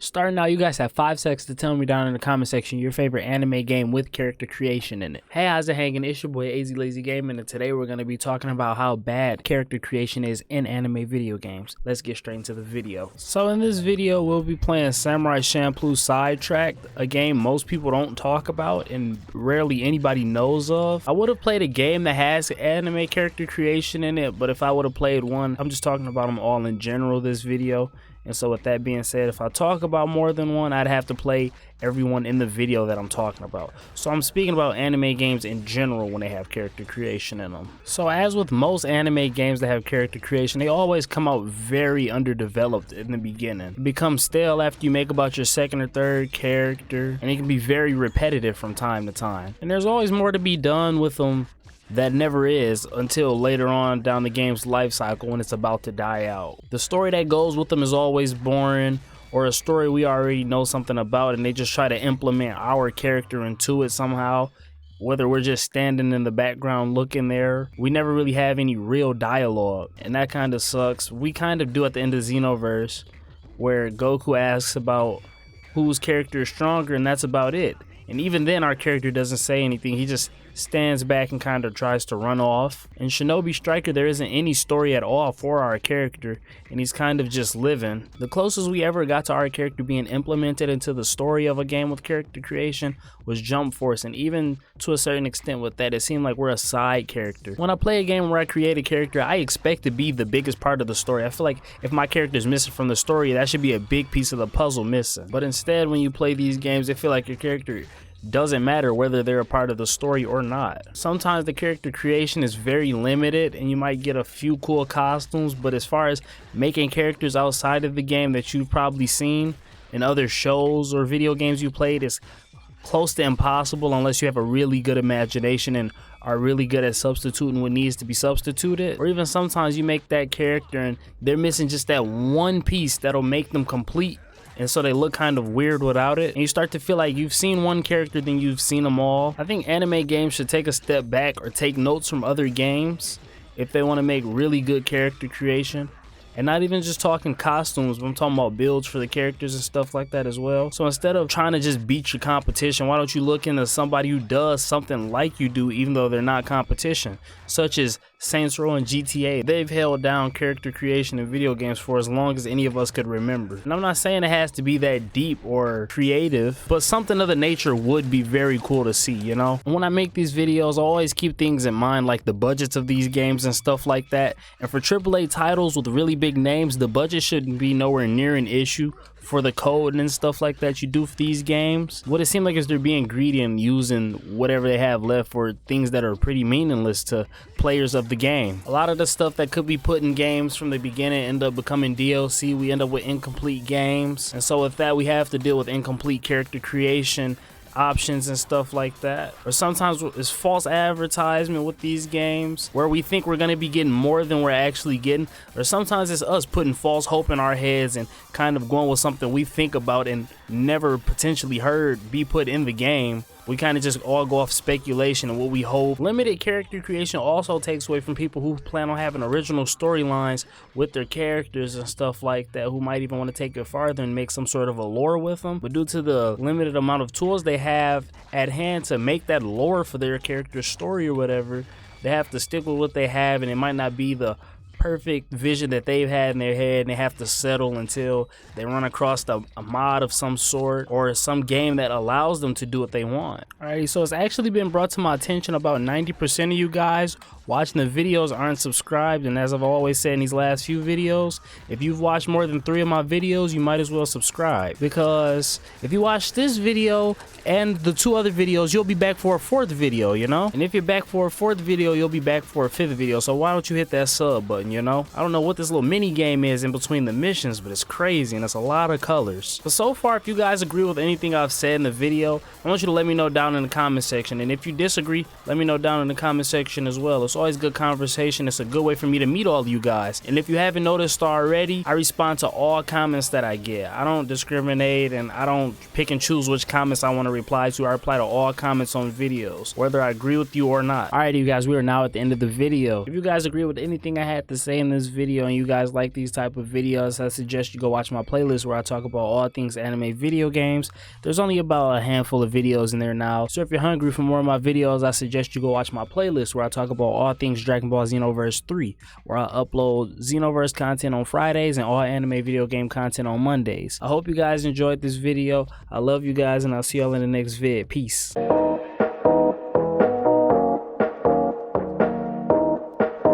Starting out, you guys have 5 seconds to tell me down in the comment section your favorite anime game with character creation in it. Hey, how's it hanging? It's your boy AZ Lazy Gaming, and today we're going to be talking about how bad character creation is in anime video games. Let's get straight into the video. So in this video, we'll be playing Samurai Champloo Sidetracked, a game most people don't talk about and rarely anybody knows of. I would have played a game that has anime character creation in it, but if I would have played one, I'm just talking about them all in general this video. And so with that being said, if I talk about more than one, I'd have to play everyone in the video that I'm talking about. So I'm speaking about anime games in general when they have character creation in them. So as with most anime games that have character creation, they always come out very underdeveloped in the beginning. It becomes stale after you make about your second or third character, and it can be very repetitive from time to time. And there's always more to be done with them that never is until later on down the game's life cycle when it's about to die out. The story that goes with them is always boring, or a story we already know something about and they just try to implement our character into it somehow, whether we're just standing in the background looking there. We never really have any real dialogue, and that kind of sucks. We kind of do at the end of Xenoverse, where Goku asks about whose character is stronger, and that's about it. And even then our character doesn't say anything, he just stands back and kind of tries to run off. In Shinobi Striker, there isn't any story at all for our character, and he's kind of just living. The closest we ever got to our character being implemented into the story of a game with character creation was Jump Force, and even to a certain extent with that, it seemed like we're a side character. When I play a game where I create a character, I expect to be the biggest part of the story. I feel like if my character is missing from the story, that should be a big piece of the puzzle missing. But instead, when you play these games, I feel like your character doesn't matter whether they're a part of the story or not. Sometimes the character creation is very limited and you might get a few cool costumes, but as far as making characters outside of the game that you've probably seen in other shows or video games you played, is close to impossible unless you have a really good imagination and are really good at substituting what needs to be substituted. Or even sometimes you make that character and they're missing just that one piece that'll make them complete, and so they look kind of weird without it, and you start to feel like you've seen one character then you've seen them all. I think anime games should take a step back or take notes from other games if they want to make really good character creation. And not even just talking costumes, but I'm talking about builds for the characters and stuff like that as well. So instead of trying to just beat your competition, why don't you look into somebody who does something like you do even though they're not competition, such as Saints Row and GTA. They've held down character creation in video games for as long as any of us could remember. And I'm not saying it has to be that deep or creative, but something of the nature would be very cool to see, you know? And when I make these videos, I always keep things in mind like the budgets of these games and stuff like that. And for AAA titles with really big names, the budget shouldn't be nowhere near an issue for the code and stuff like that you do for these games. What it seems like is they're being greedy and using whatever they have left for things that are pretty meaningless to players of the game. A lot of the stuff that could be put in games from the beginning end up becoming DLC. We end up with incomplete games, and so with that we have to deal with incomplete character creation options and stuff like that. Or sometimes it's false advertisement with these games where we think we're going to be getting more than we're actually getting, or sometimes it's us putting false hope in our heads and kind of going with something we think about and never potentially heard be put in the game. We kind of just all go off speculation and what we hope. Limited character creation also takes away from people who plan on having original storylines with their characters and stuff like that, who might even want to take it farther and make some sort of a lore with them. But due to the limited amount of tools they have at hand to make that lore for their character's story or whatever, they have to stick with what they have, and it might not be the perfect vision that they've had in their head, and they have to settle until they run across a mod of some sort or some game that allows them to do what they want. Alrighty, so it's actually been brought to my attention about 90% of you guys watching the videos aren't subscribed, and as I've always said in these last few videos, if you've watched more than 3 of my videos, you might as well subscribe, because if you watch this video and the 2 other videos, you'll be back for a 4th video, you know? And if you're back for a 4th video, you'll be back for a 5th video. So why don't you hit that sub button, you know? I don't know what this little mini game is in between the missions, but it's crazy and it's a lot of colors. But so far, if you guys agree with anything I've said in the video, I want you to let me know down in the comment section. And if you disagree, let me know down in the comment section as well. It's always good conversation. It's a good way for me to meet all of you guys. And if you haven't noticed already, I respond to all comments that I get. I don't discriminate and I don't pick and choose which comments I want to reply to. I reply to all comments on videos, whether I agree with you or not. Alrighty, you guys, we are now at the end of the video. If you guys agree with anything I had to say in this video and you guys like these type of videos, I suggest you go watch my playlist where I talk about all things anime video games. There's only about a handful of videos in there now, so if you're hungry for more of my videos, I suggest you go watch my playlist where I talk about all things Dragon Ball Xenoverse 3, where I upload Xenoverse content on Fridays and all anime video game content on Mondays. I hope you guys enjoyed this video. I love you guys and I'll see y'all in the next vid. Peace.